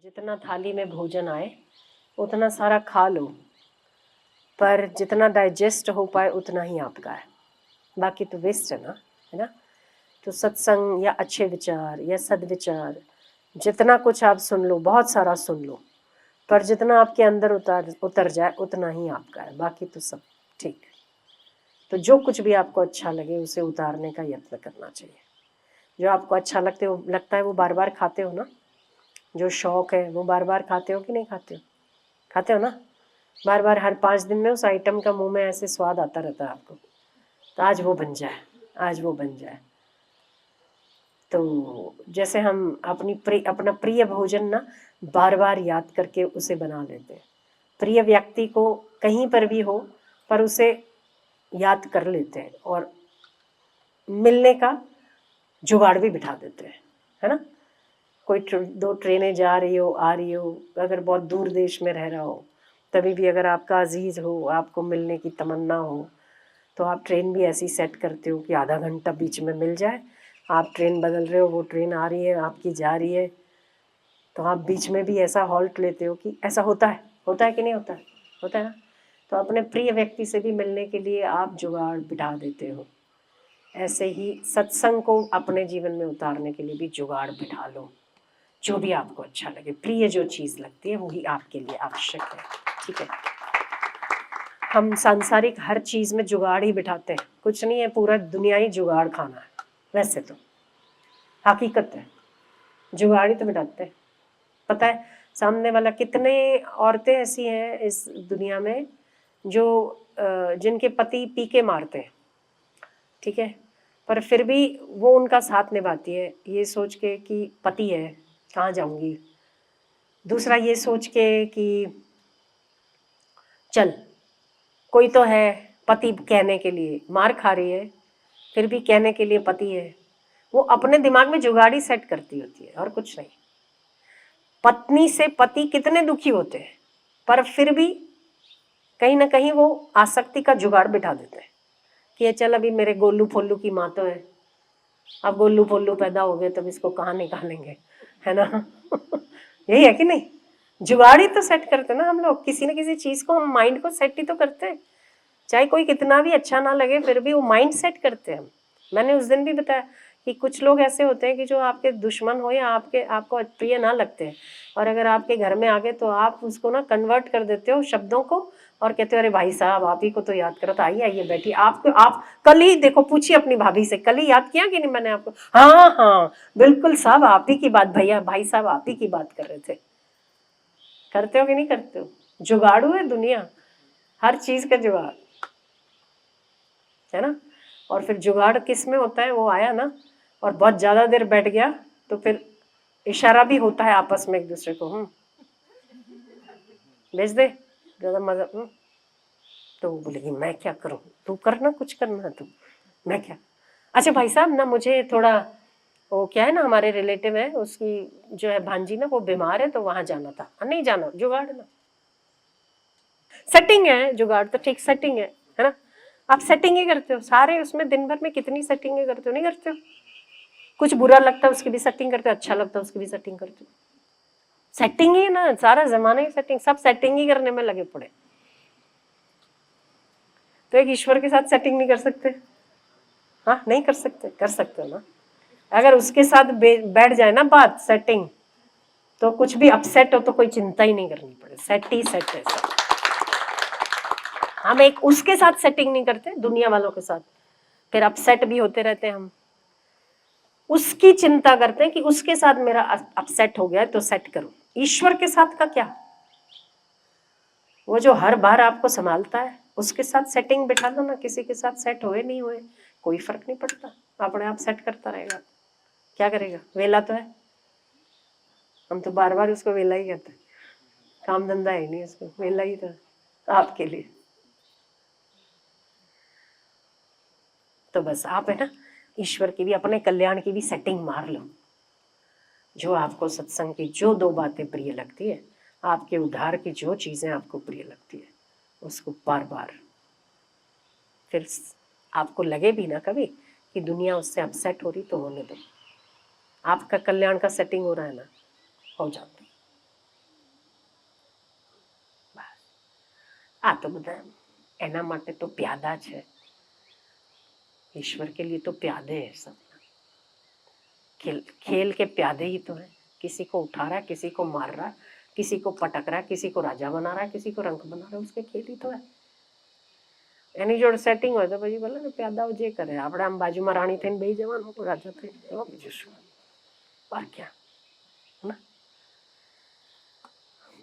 जितना थाली में भोजन आए उतना सारा खा लो, पर जितना डाइजेस्ट हो पाए उतना ही आपका है, बाकी तो वेस्ट है ना। तो सत्संग या अच्छे विचार या सदविचार जितना कुछ आप सुन लो, बहुत सारा सुन लो, पर जितना आपके अंदर उतर जाए उतना ही आपका है, बाकी तो सब ठीक। तो जो कुछ भी आपको अच्छा लगे उसे उतारने का यत्न करना चाहिए। जो आपको अच्छा लगता है वो बार बार खाते हो ना। जो शौक है वो बार बार खाते हो कि नहीं खाते हो? खाते हो ना। बार बार हर 5 दिन में उस आइटम का मुंह में ऐसे स्वाद आता रहता है आपको, तो आज वो बन जाए, आज वो बन जाए। तो जैसे हम अपना प्रिय भोजन ना बार बार याद करके उसे बना लेते हैं। प्रिय व्यक्ति को कहीं पर भी हो पर उसे याद कर लेते हैं और मिलने का जुगाड़ भी बिठा देते हैं, है ना। कोई 2 ट्रेनें जा रही हो, आ रही हो, अगर बहुत दूर देश में रह रहा हो, तभी भी अगर आपका अजीज़ हो, आपको मिलने की तमन्ना हो, तो आप ट्रेन भी ऐसी सेट करते हो कि आधा घंटा बीच में मिल जाए। आप ट्रेन बदल रहे हो, वो ट्रेन आ रही है, आपकी जा रही है, तो आप बीच में भी ऐसा हॉल्ट लेते हो कि ऐसा होता है कि नहीं होता है? होता है ना। तो अपने प्रिय व्यक्ति से भी मिलने के लिए आप जुगाड़ बिठा देते हो। ऐसे ही सत्संग को अपने जीवन में उतारने के लिए भी जुगाड़ बिठा लो। जो भी आपको अच्छा लगे, प्रिय जो चीज़ लगती है वही आपके लिए आवश्यक है, ठीक है। हम सांसारिक हर चीज़ में जुगाड़ ही बिठाते हैं, कुछ नहीं है, पूरा दुनिया ही जुगाड़ खाना है। वैसे तो हकीकत है, जुगाड़ ही तो बिठाते हैं। पता है सामने वाला, कितने औरतें ऐसी हैं इस दुनिया में जो जिनके पति पी के मारते हैं, ठीक है, पर फिर भी वो उनका साथ निभाती है, ये सोच के कि पति है कहाँ जाऊंगी। दूसरा ये सोच के कि चल कोई तो है, पति कहने के लिए मार खा रही है फिर भी कहने के लिए पति है। वो अपने दिमाग में जुगाड़ी सेट करती होती है और कुछ नहीं। पत्नी से पति कितने दुखी होते हैं, पर फिर भी कहीं ना कहीं वो आसक्ति का जुगाड़ बिठा देते हैं कि चल अभी मेरे गोलू फोल्लू की माँ तो है, अब गोलू फोल्लू पैदा हो गए तब इसको कहाँ निकालेंगे, है ना। यही है कि नहीं। जुगाड़ ही तो सेट करते ना हम लोग, किसी न किसी चीज़ को हम माइंड को सेट ही तो करते हैं। चाहे कोई कितना भी अच्छा ना लगे फिर भी वो माइंड सेट करते हैं हम। मैंने उस दिन भी बताया कि कुछ लोग ऐसे होते हैं कि जो आपके दुश्मन हो या आपको प्रिय ना लगते हैं, और अगर आपके घर में आ गए तो आप उसको ना कन्वर्ट कर देते हो शब्दों को और कहते हो अरे भाई साहब आप ही को तो याद करो, तो आइए आइए बैठिए। आप कल ही देखो, पूछिए अपनी भाभी से, कल ही याद किया कि नहीं मैंने आपको? हाँ हाँ बिल्कुल साहब आप ही की बात, भैया भाई साहब आप ही की बात कर रहे थे। करते हो कि नहीं करते हो? जुगाड़ू है दुनिया, हर चीज का जुगाड़ है ना। और फिर जुगाड़ किस में होता है, वो आया ना और बहुत ज्यादा देर बैठ गया तो फिर इशारा भी होता है आपस में एक दूसरे को, भेज दे ज्यादा मजा। तो वो बोलेगी मैं क्या करूं, तू करना, कुछ करना तू, मैं क्या। अच्छा भाई साहब ना मुझे थोड़ा, वो क्या है ना हमारे रिलेटिव है, उसकी जो है भांजी ना वो बीमार है तो वहां जाना था। नहीं जाना, जुगाड़ ना, सेटिंग है। जुगाड़ तो ठीक सेटिंग है ना। आप सेटिंग ही करते हो सारे, उसमें दिन भर में कितनी सेटिंग करते हो, नहीं करते हो? कुछ बुरा लगता है उसकी भी सेटिंग करते हो, अच्छा लगता है उसकी भी सेटिंग करते हो। सेटिंग ही ना, सारा जमाना ही सेटिंग, सब सेटिंग ही करने में लगे पड़े। तो एक ईश्वर के साथ सेटिंग नहीं कर सकते? हाँ नहीं कर सकते, कर सकते हो ना। अगर उसके साथ बैठ जाए ना बात सेटिंग, तो कुछ भी अपसेट हो तो कोई चिंता ही नहीं करनी पड़े, सेट ही सेट है सब। हम एक उसके साथ सेटिंग नहीं करते, दुनिया वालों के साथ, फिर अपसेट भी होते रहते हैं हम। उसकी चिंता करते हैं कि उसके साथ मेरा अपसेट हो गया तो सेट करो। ईश्वर के साथ का क्या, वो जो हर बार आपको संभालता है उसके साथ सेटिंग बिठा दो ना। किसी के साथ सेट हुए नहीं हुए कोई फर्क नहीं पड़ता, अपने आप सेट करता रहेगा। क्या करेगा, वेला तो है। हम तो बार बार उसको वेला ही कहते हैं, काम धंधा है नहीं उसको, वेला ही था आपके लिए। तो बस आप है ना ईश्वर की भी, अपने कल्याण की भी सेटिंग मार लो। जो आपको सत्संग की जो 2 बातें प्रिय लगती है, आपके उद्धार की जो चीजें आपको प्रिय लगती है, उसको बार बार, फिर आपको लगे भी ना कभी कि दुनिया उससे अपसेट हो रही तो होने दो। आपका कल्याण का सेटिंग हो रहा है ना, हो जाता। આ તો બધા એના માટે તો પ્યાદા છે, ईश्वर के लिए तो प्यादे है सब। खेल खेल के प्यादे ही तो है, किसी को उठा रहा है, किसी को मार रहा है, किसी को पटक रहा है, किसी को राजा बना रहा है, किसी को रंक बना रहा है, उसके खेल ही तो है। એની જોડે સેટિંગ હોય તો પછી ભલે ને પ્યાદાઓ જે કરે, આપણે આમ બાજુમાં રાણી થઈને બેસી જવાનું, રાજા થઈને, એમાં બીજું શું, और क्या ना।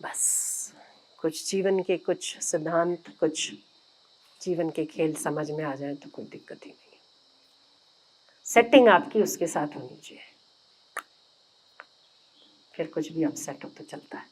बस कुछ जीवन के कुछ सिद्धांत, कुछ जीवन के खेल समझ में आ जाए तो कोई दिक्कत ही नहीं है। सेटिंग आपकी उसके साथ होनी चाहिए, फिर कुछ भी अपसेट हो तो चलता है।